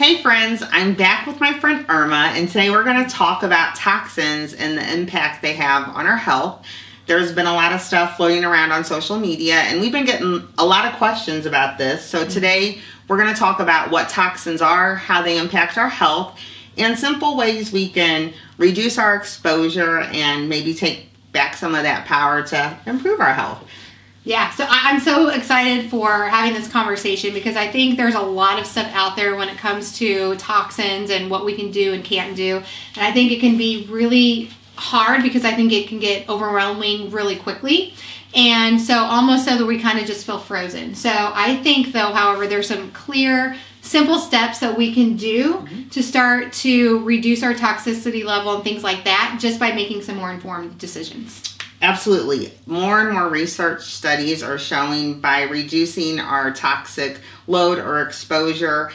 Hey friends, I'm back with my friend Irma, and today we're going to talk about toxins and the impact they have on our health. There's been a lot of stuff floating around on social media, and we've been getting a lot of questions about this. So today we're going to talk about what toxins are, how they impact our health, and simple ways we can reduce our exposure and maybe take back some of that power to improve our health. Yeah, so I'm so excited for having this conversation because I think there's a lot of stuff out there when it comes to toxins and what we can do and can't do. And I think it can be really hard because I think it can get overwhelming really quickly. And so almost so that we kind of just feel frozen. So I think though, however, there's some clear, simple steps that we can do to start to reduce our toxicity level and things like that just by making some more informed decisions. Absolutely. More and more research studies are showing by reducing our toxic load or exposure,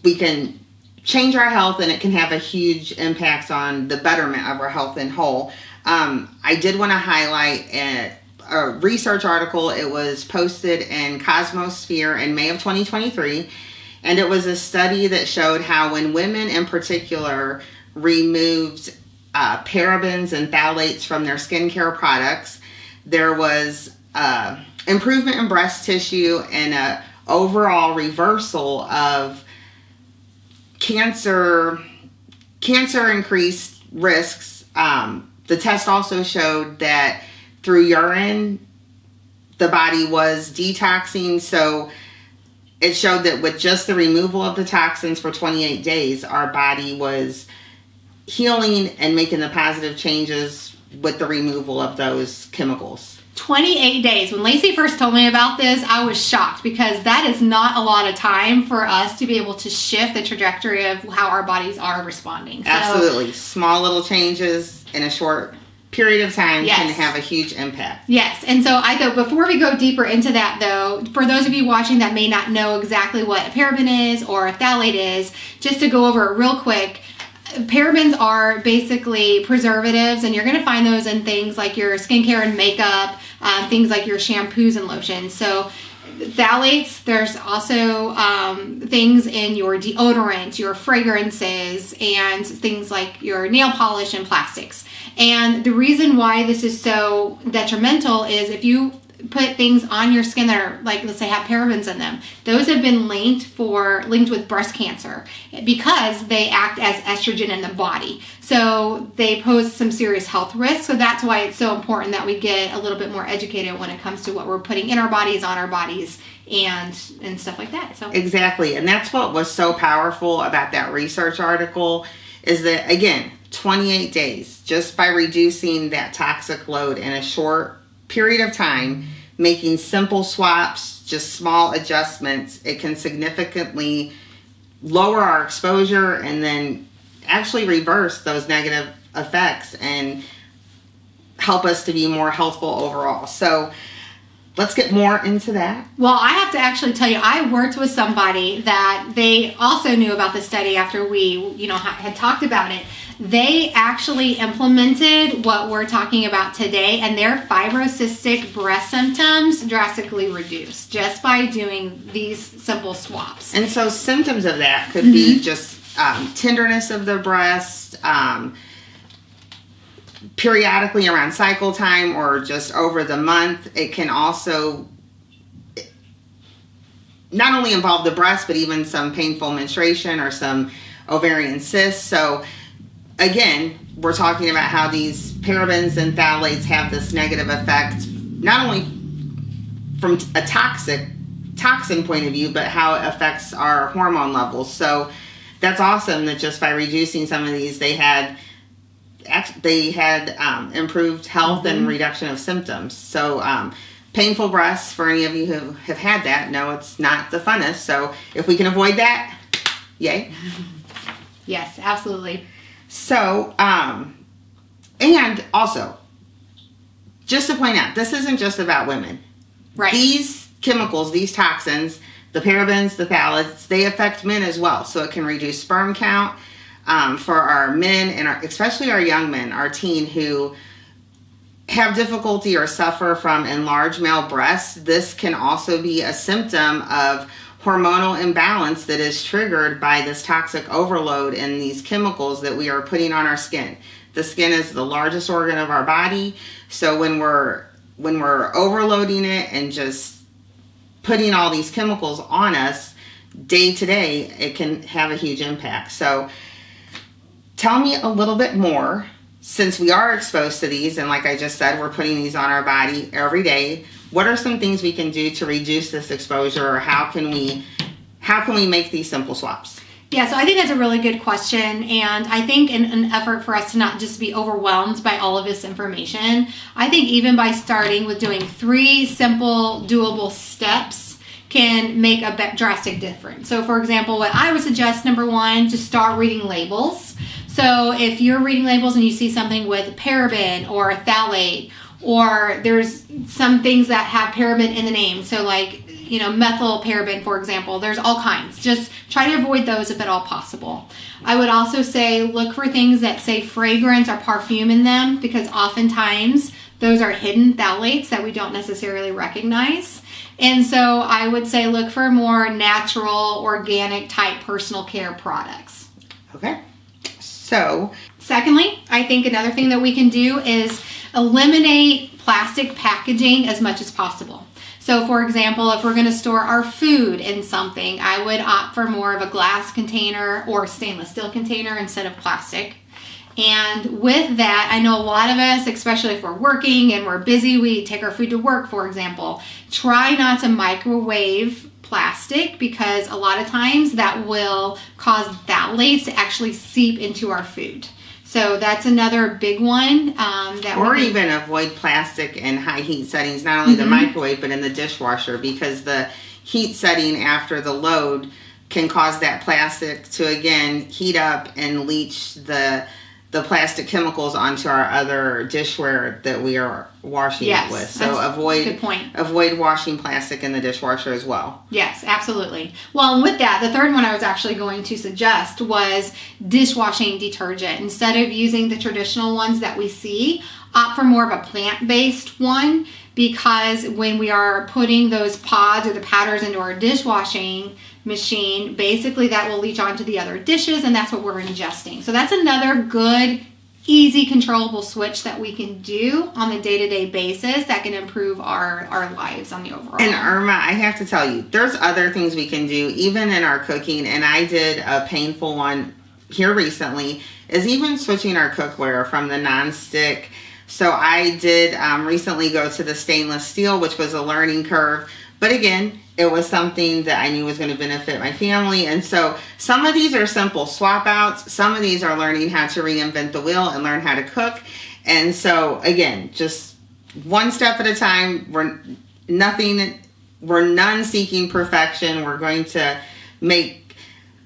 we can change our health, and it can have a huge impact on the betterment of our health in whole. I did want to highlight a research article. It was posted in Cosmosphere in May of 2023, and it was a study that showed how when women in particular removed parabens and phthalates from their skincare products, there was improvement in breast tissue and a overall reversal of cancer increased risks. The test also showed that through urine, the body was detoxing. So it showed that with just the removal of the toxins for 28 days, our body was healing and making the positive changes with the removal of those chemicals. 28 days. When Lacey first told me about this, I was shocked because that is not a lot of time for us to be able to shift the trajectory of how our bodies are responding. So, absolutely. Small little changes in a short period of time can have a huge impact. Yes. And so I thought before we go deeper into that though, for those of you watching that may not know exactly what a paraben is or a phthalate is, just to go over it real quick, parabens are basically preservatives, and you're going to find those in things like your skincare and makeup, things like your shampoos and lotions. So phthalates, there's also things in your deodorant, your fragrances, and things like your nail polish and plastics. And the reason why this is so detrimental is if you put things on your skin that are, like, let's say, have parabens in them, those have been linked with breast cancer because they act as estrogen in the body. So they pose some serious health risks. So that's why it's so important that we get a little bit more educated when it comes to what we're putting in our bodies, on our bodies, and stuff like that. So exactly. And that's what was so powerful about that research article is that, again, 28 days, just by reducing that toxic load in a short period of time, making simple swaps, just small adjustments, it can significantly lower our exposure and then actually reverse those negative effects and help us to be more healthful overall. So let's get more into that. Well, I have to actually tell you, I worked with somebody that they also knew about the study after we, had talked about it. They actually implemented what we're talking about today, and their fibrocystic breast symptoms drastically reduced just by doing these simple swaps. And so symptoms of that could be just tenderness of the breast, periodically around cycle time or just over the month. It can also not only involve the breast, but even some painful menstruation or some ovarian cysts. So again, we're talking about how these parabens and phthalates have this negative effect, not only from a toxin point of view, but how it affects our hormone levels. So that's awesome that just by reducing some of these, they had improved health and reduction of symptoms. So painful breasts, for any of you who have had that, no, it's not the funnest. So if we can avoid that, yay. Yes, absolutely. So, and also, just to point out, this isn't just about women. Right. These chemicals, these toxins, the parabens, the phthalates, they affect men as well. So it can reduce sperm count for our men and especially our young men, our teen who have difficulty or suffer from enlarged male breasts. This can also be a symptom of hormonal imbalance that is triggered by this toxic overload and these chemicals that we are putting on our skin. The skin is the largest organ of our body, so when we're overloading it and just putting all these chemicals on us day to day, it can have a huge impact. So tell me a little bit more, since we are exposed to these, and like I just said, we're putting these on our body every day. What are some things we can do to reduce this exposure, or how can we make these simple swaps? Yeah, so I think that's a really good question, and I think in an effort for us to not just be overwhelmed by all of this information, I think even by starting with doing 3 simple, doable steps can make a drastic difference. So for example, what I would suggest, number 1, just start reading labels. So if you're reading labels and you see something with paraben or phthalate, or there's some things that have paraben in the name, so like, methyl paraben, for example, there's all kinds. Just try to avoid those if at all possible. I would also say look for things that say fragrance or perfume in them, because oftentimes those are hidden phthalates that we don't necessarily recognize. And so I would say look for more natural, organic type personal care products. Okay. So, secondly, I think another thing that we can do is eliminate plastic packaging as much as possible. So for example, if we're going to store our food in something, I would opt for more of a glass container or stainless steel container instead of plastic. And with that, I know a lot of us, especially if we're working and we're busy, we take our food to work, for example, try not to microwave plastic, because a lot of times that will cause phthalates to actually seep into our food. So that's another big one. Or even avoid plastic in high heat settings, not only the microwave, but in the dishwasher, because the heat setting after the load can cause that plastic to, again, heat up and leach the plastic chemicals onto our other dishware that we are washing it with. So avoid washing plastic in the dishwasher as well. Yes, absolutely. Well, and with that, the third one I was actually going to suggest was dishwashing detergent. Instead of using the traditional ones that we see, opt for more of a plant-based one, because when we are putting those pods or the powders into our dishwashing machine, basically that will leach onto the other dishes, and that's what we're ingesting. So that's another good, easy, controllable switch that we can do on a day-to-day basis that can improve our lives on the overall. And Irma, I have to tell you, there's other things we can do even in our cooking, and I did a painful one here recently, is even switching our cookware from the non-stick. So I did recently go to the stainless steel, which was a learning curve. But again, it was something that I knew was going to benefit my family. And so some of these are simple swap outs. Some of these are learning how to reinvent the wheel and learn how to cook. And so again, just one step at a time. We're none seeking perfection. We're going to make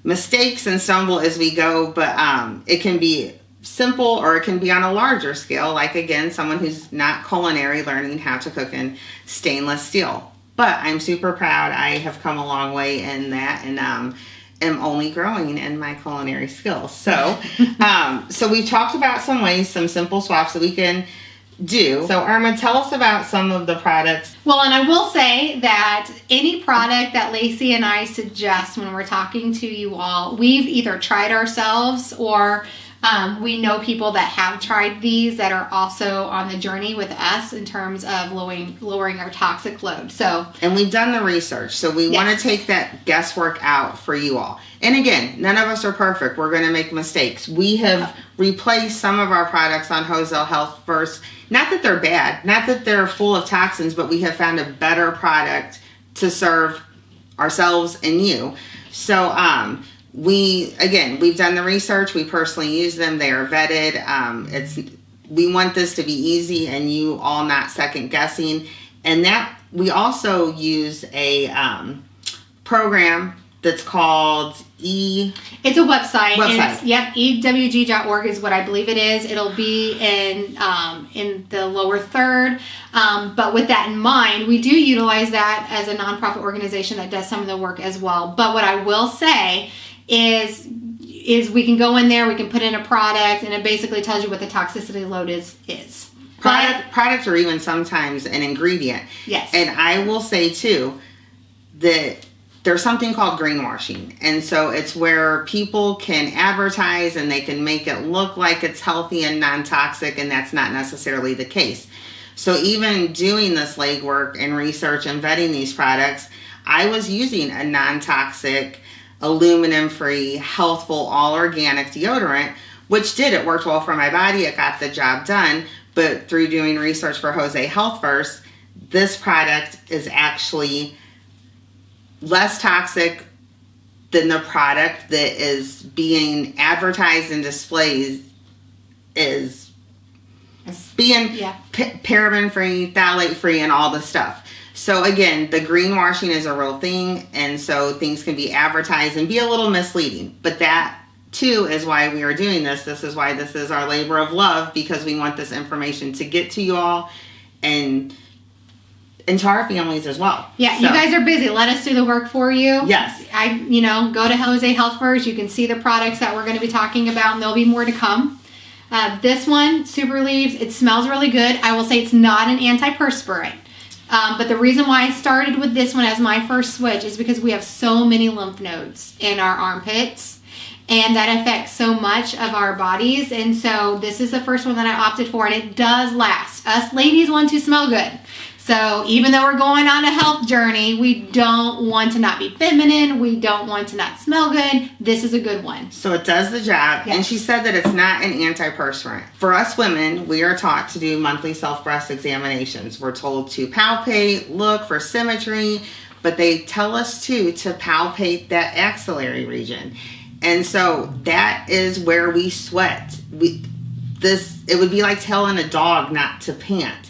mistakes and stumble as we go, but it can be simple, or it can be on a larger scale, like again, someone who's not culinary learning how to cook in stainless steel. But I'm super proud. I have come a long way in that, and am only growing in my culinary skills. So, so we've talked about some ways, some simple swaps that we can do. So Irma, tell us about some of the products. Well, and I will say that any product that Lacey and I suggest when we're talking to you all, we've either tried ourselves, or we know people that have tried these that are also on the journey with us in terms of lowering our toxic load. And we've done the research, so we want to take that guesswork out for you all. And again, none of us are perfect. We're going to make mistakes. We have replaced some of our products on Hosay Healthverse. Not that they're bad, not that they're full of toxins, but we have found a better product to serve ourselves and you. So, we've done the research. We personally use them. They are vetted. We want this to be easy and you all not second guessing. And that we also use a program that's called It's a website. It's, ewg.org is what I believe it is. It'll be in the lower third. But with that in mind, we do utilize that as a nonprofit organization that does some of the work as well. But what I will say is we can go in there, we can put in a product, and it basically tells you what the toxicity load is. Products, or even sometimes an ingredient. Yes. And I will say too that there's something called greenwashing. And so it's where people can advertise and they can make it look like it's healthy and non-toxic, and that's not necessarily the case. So even doing this legwork and research and vetting these products, I was using a non-toxic, aluminum-free, healthful, all-organic deodorant, which it worked well for my body. It got the job done. But through doing research for Hosay Healthverse, this product is actually less toxic than the product that is being advertised and displayed is being paraben-free, phthalate-free, and all the stuff. So again, the greenwashing is a real thing, and so things can be advertised and be a little misleading. But that too is why we are doing this. This is why this is our labor of love, because we want this information to get to you all and to our families as well. Yeah, so you guys are busy. Let us do the work for you. Yes. Go to Hosay Healthverse. You can see the products that we're going to be talking about, and there'll be more to come. This one, Super Leaves, it smells really good. I will say it's not an antiperspirant. But the reason why I started with this one as my first switch is because we have so many lymph nodes in our armpits, and that affects so much of our bodies. And so this is the first one that I opted for, and it does last. Us ladies want to smell good. So even though we're going on a health journey, we don't want to not be feminine. We don't want to not smell good. This is a good one. So it does the job. Yes. And she said that it's not an antiperspirant. For us women, we are taught to do monthly self-breast examinations. We're told to palpate, look for symmetry, but they tell us too to palpate that axillary region. And so that is where we sweat. It would be like telling a dog not to pant.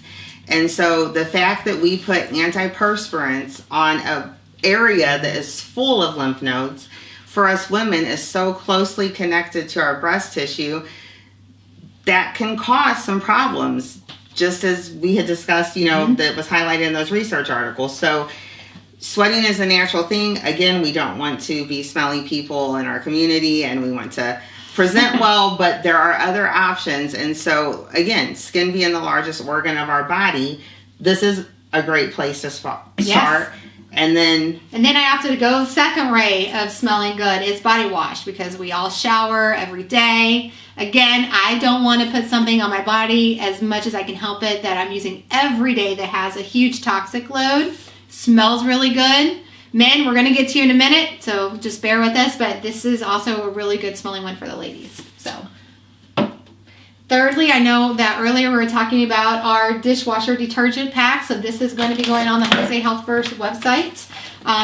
And so the fact that we put antiperspirants on an area that is full of lymph nodes for us women is so closely connected to our breast tissue that can cause some problems, just as we had discussed, that was highlighted in those research articles. So sweating is a natural thing. Again, we don't want to be smelly people in our community, and we want to present well, but there are other options. And so again, skin being the largest organ of our body, this is a great place to start. Yes. And then I opted to go second rate of smelling good is body wash, because we all shower every day. Again, I don't want to put something on my body as much as I can help it that I'm using every day that has a huge toxic load. Smells really good. Men, we're going to get to you in a minute, so just bear with us, but this is also a really good smelling one for the ladies. So, thirdly, I know that earlier we were talking about our dishwasher detergent pack, so this is going to be going on the Hosay Healthverse website,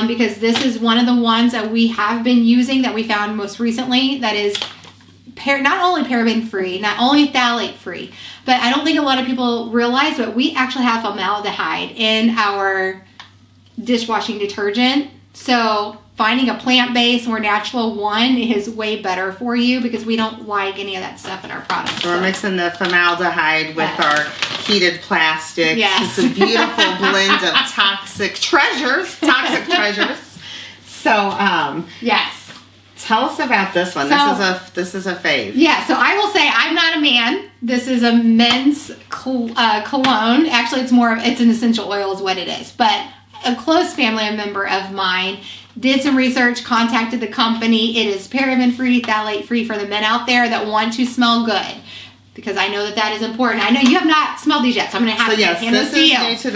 because this is one of the ones that we have been using that we found most recently that is not only paraben-free, not only phthalate-free, but I don't think a lot of people realize, but we actually have formaldehyde in our dishwashing detergent. So finding a plant-based or natural one is way better for you, because we don't like any of that stuff in our products. So we're mixing the formaldehyde with our heated plastic. Yes. It's a beautiful blend of toxic treasures. So yes. Tell us about this one. This is a fave. Yeah, so I will say I'm not a man. This is a men's cologne. Actually, it's an essential oil is what it is. But a close family member of mine did some research, contacted the company. It is paraben-free, phthalate-free for the men out there that want to smell good, because I know that is important. I know you have not smelled these yet, so I'm going to have to hand this to you. This is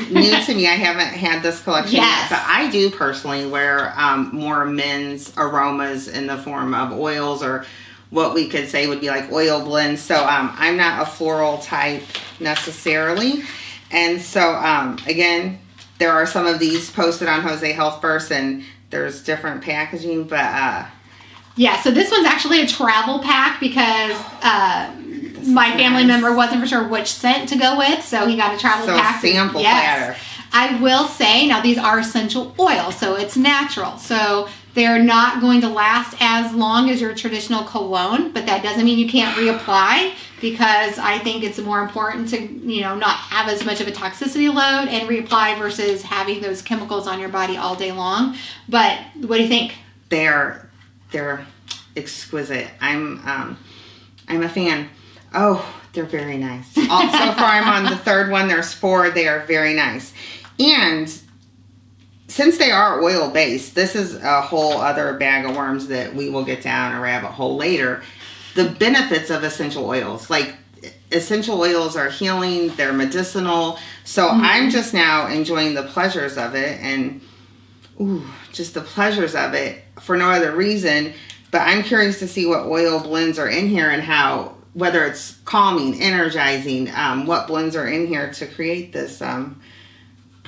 new to me. I haven't had this collection yet, but I do personally wear more men's aromas in the form of oils, or what we could say would be like oil blends. So I'm not a floral type necessarily. And so again, there are some of these posted on Hosay Healthverse, and there's different packaging, but yeah, so this one's actually a travel pack, because my family member wasn't for sure which scent to go with, so he got a travel pack. So sample platter. I will say, now these are essential oils, so it's natural. So they're not going to last as long as your traditional cologne, but that doesn't mean you can't reapply, because I think it's more important to, not have as much of a toxicity load and reapply versus having those chemicals on your body all day long. But what do you think? They're exquisite. I'm a fan. Oh, they're very nice. So far I'm on the third one. There's 4. They are very nice. And since they are oil based, this is a whole other bag of worms that we will get down a rabbit hole later. The benefits of essential oils, like essential oils are healing, they're medicinal. So I'm just now enjoying the pleasures of it, and just the pleasures of it for no other reason. But I'm curious to see what oil blends are in here and how, whether it's calming, energizing, what blends are in here to create this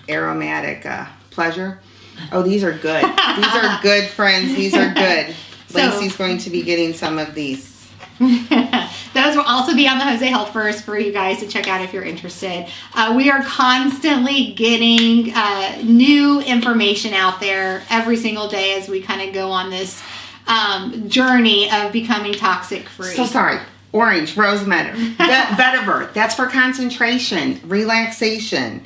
aromatic pleasure. Oh, these are good. These are good, friends. These are good. Lacey's going to be getting some of these. Those will also be on the Hosay Healthverse for you guys to check out if you're interested. We are constantly getting new information out there every single day as we kind of go on this journey of becoming toxic free. So sorry. Orange, rosemary, vetiver. That's for concentration, relaxation.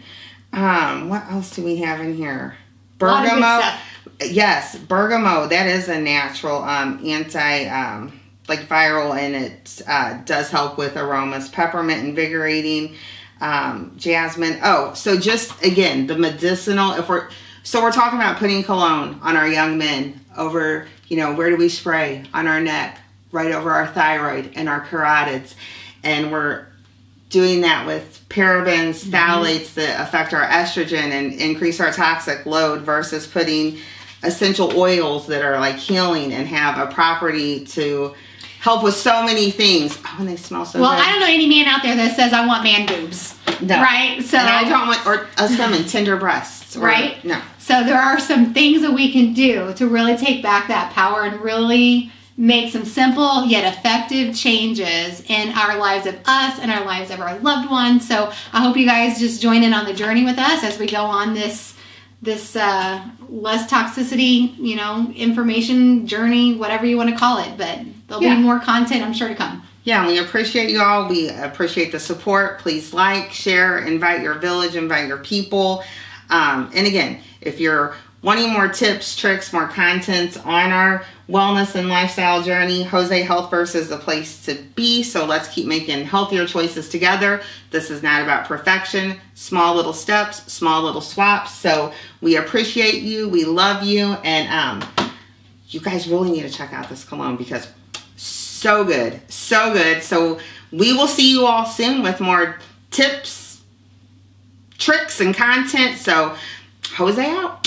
What else do we have in here? Bergamot. Yes, bergamot. That is a natural anti like viral, and it does help with aromas. Peppermint, invigorating. Jasmine. Oh, so just again the medicinal. We're talking about putting cologne on our young men over. Where do we spray? On our neck, right over our thyroid and our carotids, and we're doing that with parabens, phthalates that affect our estrogen and increase our toxic load, versus putting essential oils that are like healing and have a property to help with so many things. Oh, and they smell so good. Well, I don't know any man out there that says I want man boobs. No. Right? So, and I don't want, or us women, tender breasts. Right? No. So there are some things that we can do to really take back that power and really make some simple yet effective changes in our lives of us and our lives of our loved ones. So I hope you guys just join in on the journey with us as we go on this less toxicity, information journey, whatever you want to call it. But there'll be more content, I'm sure, to come. Yeah, we appreciate you all. We appreciate the support. Please like, share, invite your village, invite your people. And again, if you're wanting more tips, tricks, more content on our wellness and lifestyle journey, Hosay Healthverse is the place to be. So let's keep making healthier choices together. This is not about perfection, small little steps, small little swaps. So we appreciate you. We love you. And you guys really need to check out this cologne because so good. So good. So we will see you all soon with more tips, tricks, and content. So Hosay out.